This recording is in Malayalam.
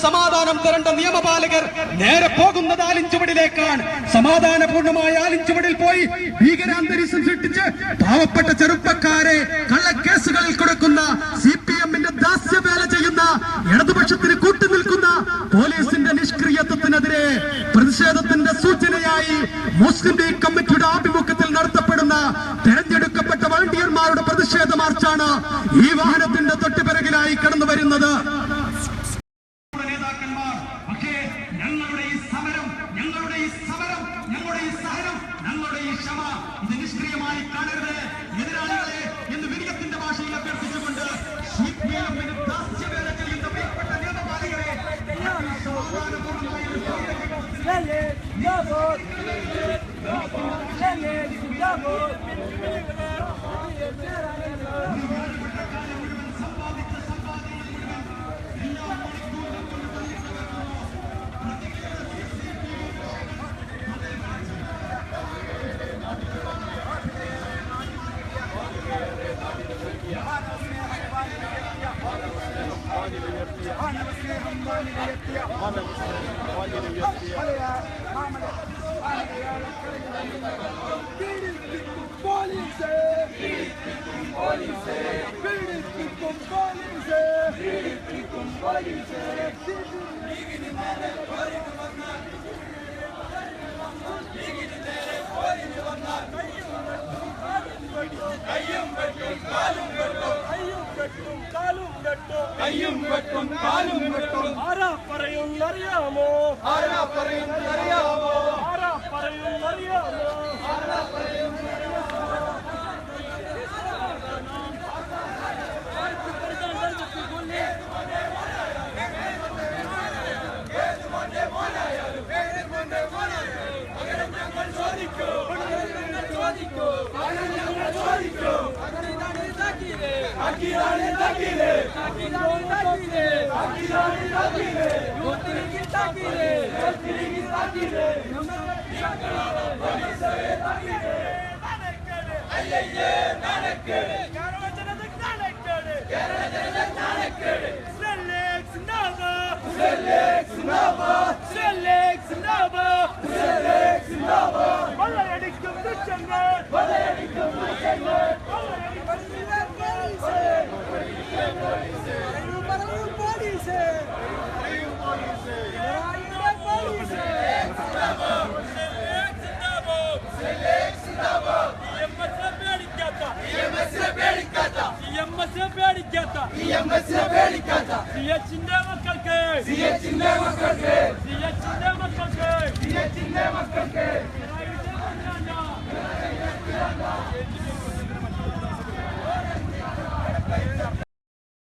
സമാധാനം തരേണ്ട നിയമപാലകർ നേരെ പോകുന്നത് ആലിഞ്ചുവടിലേക്കാണ്. സമാധാനപൂർണമായ ആലിഞ്ചുവടിൽ പോയി ഭീകരാന്തരീക്ഷം സൃഷ്ടിച്ച് പാവപ്പെട്ട ചെറുപ്പക്കാരെ കള്ളക്കേസുകളിൽ കൊടുക്കുന്ന CPM-ന്റെ ദാസ്യവേല ചെയ്യുന്ന ഇടതുപക്ഷത്തിന് കൂട്ടുനിൽക്കുന്ന പോലീസിന്റെ നിഷ്ക്രിയത്വത്തിനെതിരെ പ്രതിഷേധത്തിന്റെ സൂചനയായി മുസ്ലിം ലീഗ് കമ്മിറ്റിയുടെ ആഭിമുഖ്യത്തിൽ നടത്തപ്പെടുന്ന തെരഞ്ഞെടുക്കപ്പെട്ട വളണ്ടിയർമാരുടെ പ്രതിഷേധ മാർച്ചാണ് ഈ വാഹനത്തിന്റെ തൊട്ടുപിറകിലായി കടന്നു വരുന്നത്. നേതാക്കന്മാർ പക്ഷേ ഞങ്ങളുടെ ഈ സമരം, ഞങ്ങളുടെ ഈ സഹനം, ഞങ്ങളുടെ ഈ ക്ഷമ ഇത് നിഷ്ക്രിയമായി കാണരുത് എതിരാളികളെ എന്ന് വിരിയത്തിന്റെ ഭാഷയിൽ അഭ്യർത്ഥിച്ചുകൊണ്ട് CPM-ന് ദാസ്യവേല ചെയ്യുന്ന പ്രിയപ്പെട്ട നിയമപാലകരെ ആരാ പറയുന്നറിയാമോ? മക്കൾക്ക്